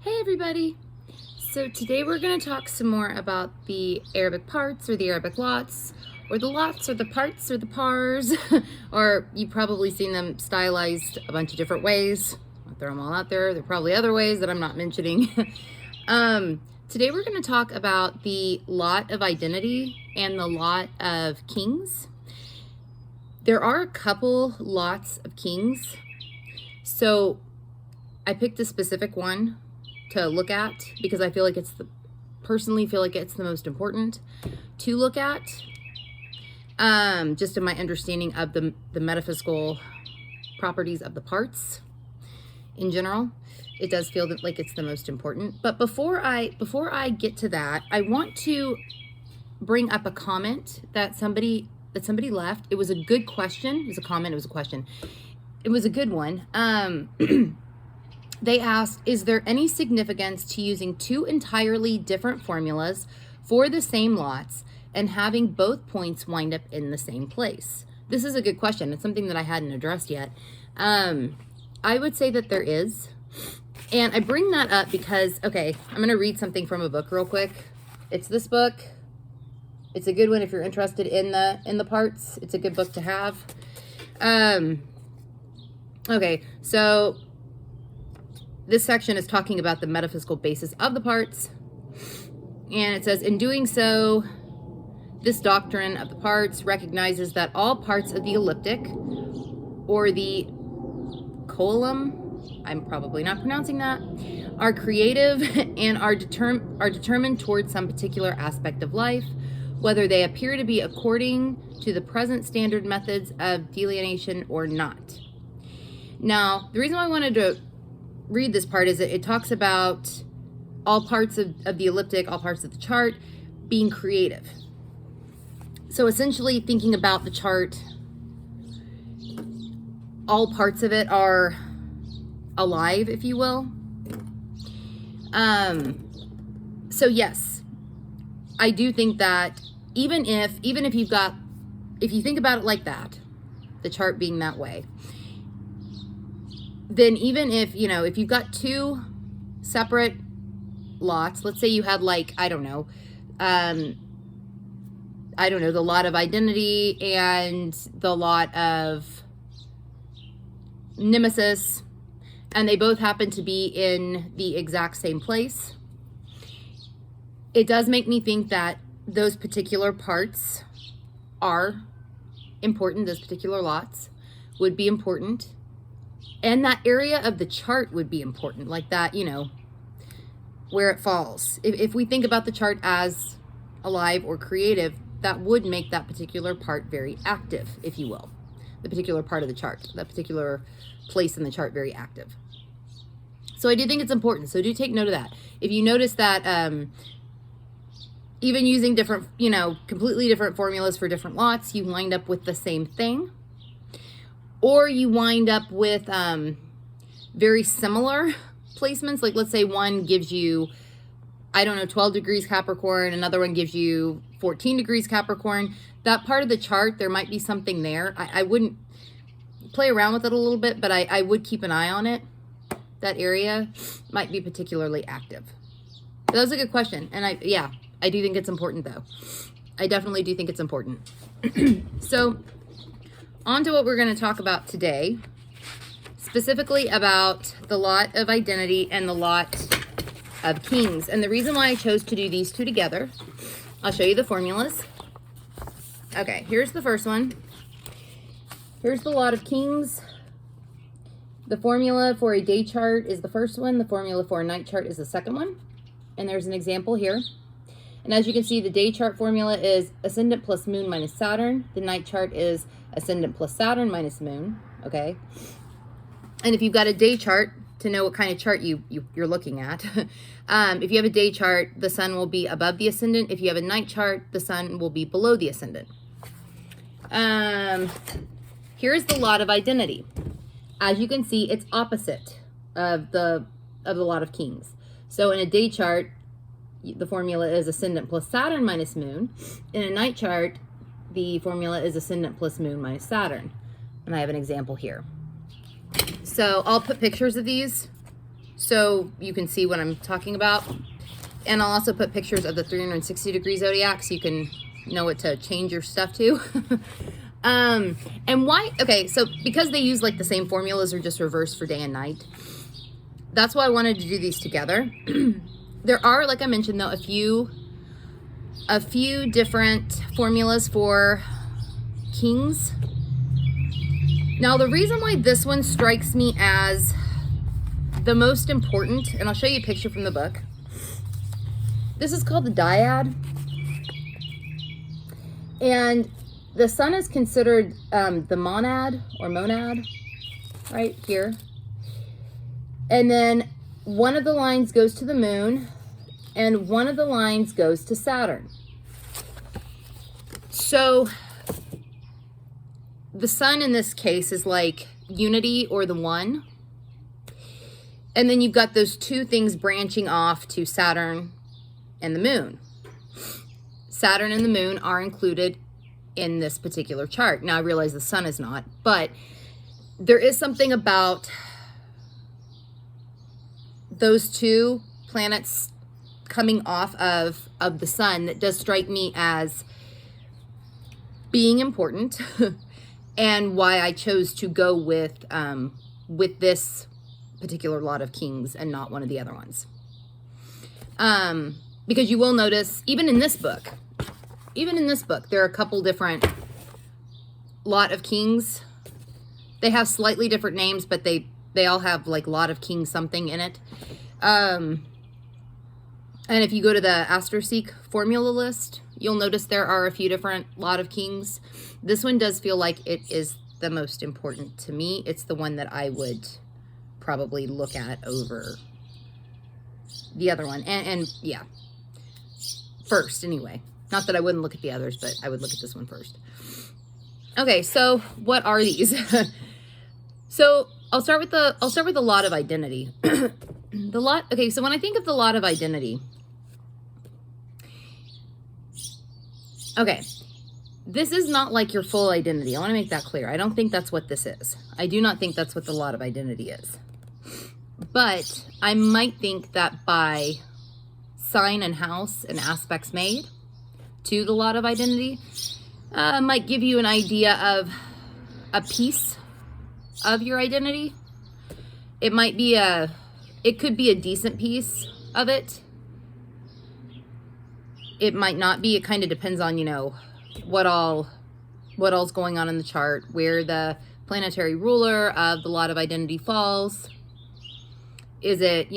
Hey everybody! So today we're going to talk some more about the Arabic parts or the Arabic lots, or the lots or the parts or the pars, or you've probably seen them stylized a bunch of different ways. I'll throw them all out there. There are probably other ways that I'm not mentioning. Today we're going to talk about the lot of identity and the lot of kings. There are a couple lots of kings, so I picked a specific one to look at because I feel like personally feel like it's the most important to look at, just in my understanding of the metaphysical properties of the parts in general. It does feel like it's the most important. But before I get to that, I want to bring up a comment that somebody left. It was a good question. It was a comment. It was a question. It was a good one. They asked, is there any significance to using two entirely different formulas for the same lots and having both points wind up in the same place? This is a good question. It's something that I hadn't addressed yet. I would say that there is. And I bring that up because, okay, I'm going to read something from a book real quick. It's this book. It's a good one if you're interested in the parts. It's a good book to have. Okay, so this section is talking about the metaphysical basis of the parts. And it says, in doing so, this doctrine of the parts recognizes that all parts of the elliptic or the column, I'm probably not pronouncing that, are creative and are determined towards some particular aspect of life, whether they appear to be according to the present standard methods of delineation or not. Now, the reason why I wanted to read this part is that it talks about all parts of the elliptic, all parts of the chart being creative. So essentially thinking about the chart, all parts of it are alive, if you will. So yes, I do think that even if you think about it like that, the chart being that way, then even if you've got two separate lots, let's say you had the lot of identity and the lot of nemesis, and they both happen to be in the exact same place, it does make me think that those particular parts are important. Those particular lots would be important. And that area of the chart would be important, like that, where it falls. If we think about the chart as alive or creative, that would make that particular part very active, if you will. The particular part of the chart, that particular place in the chart, very active. So I do think it's important. So do take note of that. If you notice that even using different, completely different formulas for different lots, you wind up with the same thing. Or you wind up with very similar placements. Like let's say one gives you, 12 degrees Capricorn. Another one gives you 14 degrees Capricorn. That part of the chart, there might be something there. I wouldn't play around with it a little bit, but I would keep an eye on it. That area might be particularly active. That was a good question. And I do think it's important though. I definitely do think it's important. So on to what we're going to talk about today, specifically about the lot of identity and the lot of kings. And the reason why I chose to do these two together, I'll show you the formulas. Okay, here's the first one. Here's the lot of kings. The formula for a day chart is the first one. The formula for a night chart is the second one. And there's an example here. And as you can see, the day chart formula is ascendant plus moon minus Saturn. The night chart is ascendant plus Saturn minus moon, okay? And if you've got a day chart, to know what kind of chart you're looking at, if you have a day chart, the sun will be above the ascendant. If you have a night chart, the sun will be below the ascendant. Here's the lot of identity. As you can see, it's opposite of the lot of kings. So in a day chart, the formula is ascendant plus Saturn minus moon. In a night chart, the formula is ascendant plus moon minus Saturn. And I have an example here. So I'll put pictures of these so you can see what I'm talking about. And I'll also put pictures of the 360-degree zodiac so you can know what to change your stuff to. And why? Okay, so because they use like the same formulas or just reversed for day and night, that's why I wanted to do these together. There are, like I mentioned though, a few different formulas for kings. Now the reason why this one strikes me as the most important, and I'll show you a picture from the book. This is called the dyad. And the sun is considered the monad or monad right here. And then one of the lines goes to the moon and one of the lines goes to Saturn. So the sun in this case is like unity or the one. And then you've got those two things branching off to Saturn and the moon. Saturn and the moon are included in this particular chart. Now I realize the sun is not, but there is something about those two planets coming off of the sun that does strike me as being important and why I chose to go with this particular lot of kings and not one of the other ones. Because you will notice, even in this book, there are a couple different lot of kings. They have slightly different names, but they all have like lot of kings something in it. And if you go to the Astrology formula list, you'll notice there are a few different lot of kings. This one does feel like it is the most important to me. It's the one that I would probably look at over the other one. And yeah, first anyway. Not that I wouldn't look at the others, but I would look at this one first. Okay, so what are these? So I'll start with the lot of identity. Okay, so when I think of the lot of identity, okay, this is not like your full identity. I want to make that clear. I don't think that's what this is. I do not think that's what the lot of identity is. But I might think that by sign and house and aspects made to the lot of identity might give you an idea of a piece of your identity. It could be a decent piece of it. It might not be. It kind of depends on, what all's going on in the chart, where the planetary ruler of the lot of identity falls. Is it,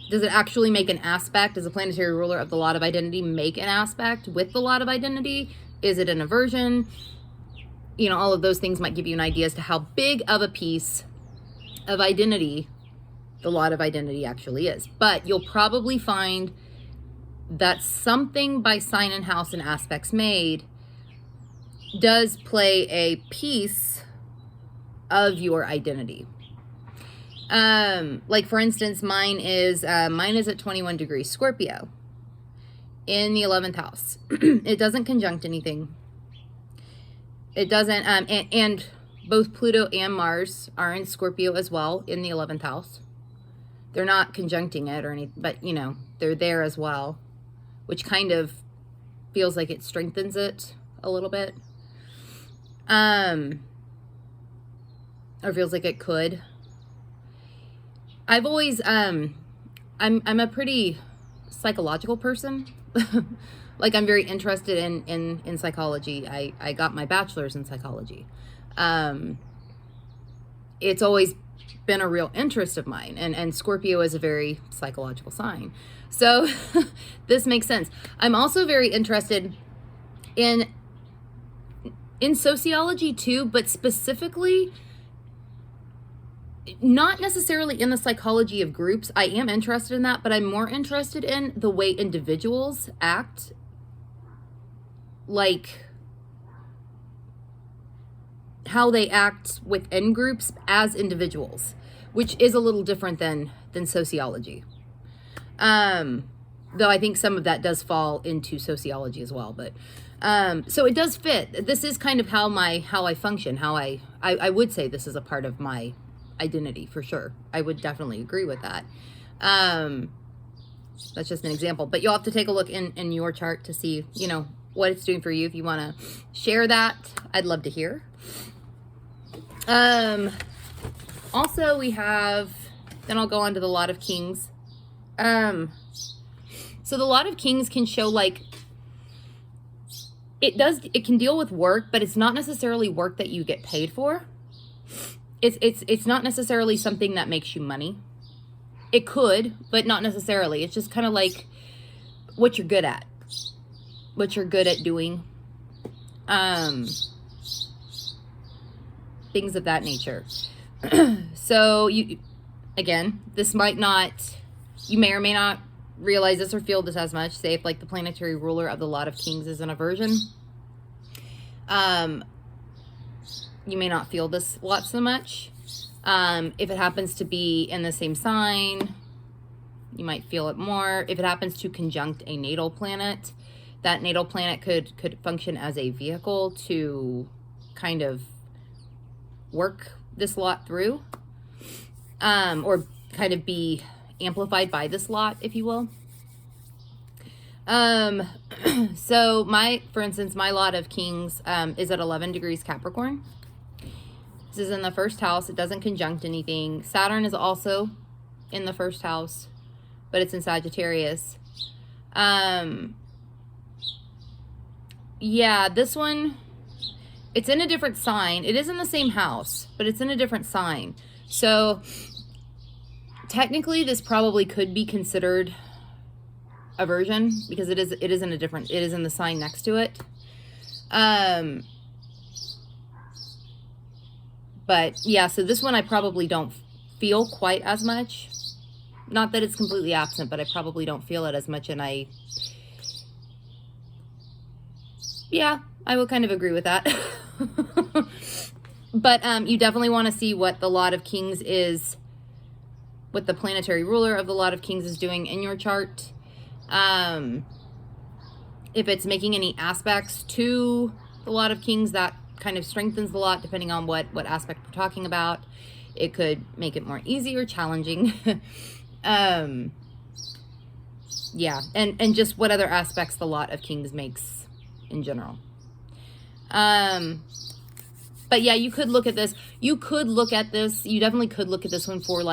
does it actually make an aspect? Does the planetary ruler of the lot of identity make an aspect with the lot of identity? Is it an aversion? All of those things might give you an idea as to how big of a piece of identity the lot of identity actually is. But you'll probably find that something by sign and house and aspects made does play a piece of your identity. Like for instance, mine is at 21 degrees Scorpio in the 11th house. It doesn't conjunct anything. It doesn't, and both Pluto and Mars are in Scorpio as well in the 11th house. They're not conjuncting it or anything, but they're there as well, which kind of feels like it strengthens it a little bit. Or feels like it could. I've always, I'm a pretty psychological person. Like I'm very interested in psychology. I got my bachelor's in psychology. It's always been a real interest of mine, and Scorpio is a very psychological sign. So this makes sense. I'm also very interested in sociology too, but specifically not necessarily in the psychology of groups. I am interested in that, but I'm more interested in the way individuals act, like how they act within groups as individuals, which is a little different than sociology. Though I think some of that does fall into sociology as well, but so it does fit. This is kind of how I function, how I would say this is a part of my identity for sure. I would definitely agree with that. That's just an example, but you'll have to take a look in your chart to see, you know, what it's doing for you. If you want to share that, I'd love to hear. Also we have, then I'll go on to the Lot of Kings. So the Lot of Kings can show like, it can deal with work, but it's not necessarily work that you get paid for. It's not necessarily something that makes you money. It could, but not necessarily. It's just kind of like what you're good at. What you're good at doing. Things of that nature. So again, this might not, you may or may not realize this or feel this as much. Say if like the planetary ruler of the Lot of Kings is an aversion. You may not feel this lot so much. If it happens to be in the same sign, you might feel it more. If it happens to conjunct a natal planet, that natal planet could function as a vehicle to kind of work this lot through, or kind of be amplified by this lot, if you will. So for instance, my Lot of Kings is at 11 degrees Capricorn. This is in the first house. It doesn't conjunct anything. Saturn is also in the first house, but it's in Sagittarius. Yeah, this one, it's in a different sign. It is in the same house, but it's in a different sign. So technically this probably could be considered aversion because it is in the sign next to it. But yeah, so this one I probably don't feel quite as much. Not that it's completely absent, but I probably don't feel it as much. And yeah, I would kind of agree with that. But you definitely want to see what the Lot of Kings is, what the planetary ruler of the Lot of Kings is doing in your chart. If it's making any aspects to the Lot of Kings, that kind of strengthens the lot, depending on what aspect we're talking about. It could make it more easy or challenging. Yeah, and just what other aspects the Lot of Kings makes in general. But yeah, you could look at this. You definitely could look at this one for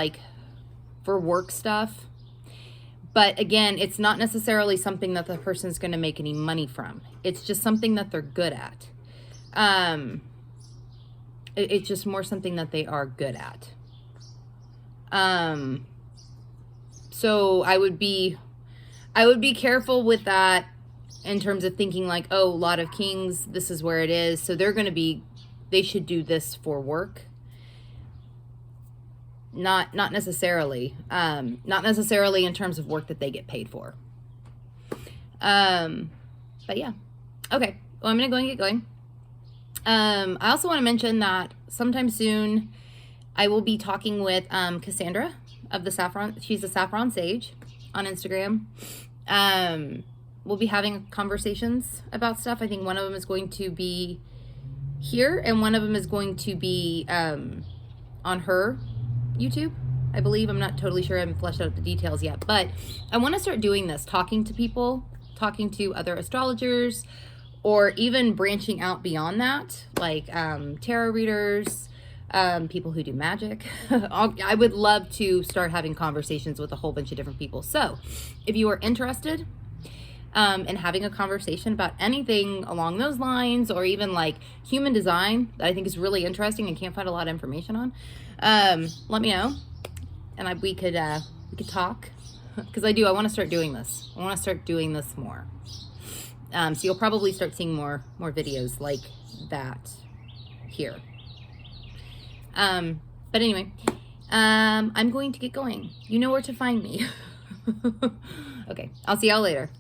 work stuff. But again, it's not necessarily something that the person's going to make any money from. It's just something that they're good at. It's just more something that they are good at. So I would be careful with that in terms of thinking like, oh, Lot of Kings, this is where it is. So they should do this for work. Not necessarily. Not necessarily in terms of work that they get paid for. But yeah. Okay. Well, I'm going to go and get going. I also want to mention that sometime soon I will be talking with Cassandra of the Saffron. She's a Saffron Sage on Instagram. We'll be having conversations about stuff. I think one of them is going to be here and one of them is going to be on her YouTube, I believe. I'm not totally sure. I haven't fleshed out the details yet, but I want to start doing this, talking to people, talking to other astrologers, or even branching out beyond that, like tarot readers, people who do magic. I would love to start having conversations with a whole bunch of different people. So if you are interested in having a conversation about anything along those lines, or even like human design that I think is really interesting and can't find a lot of information on, let me know, and we could talk, because I want to start doing this. I want to start doing this more. So you'll probably start seeing more videos like that here. But anyway, I'm going to get going. You know where to find me. Okay, I'll see y'all later.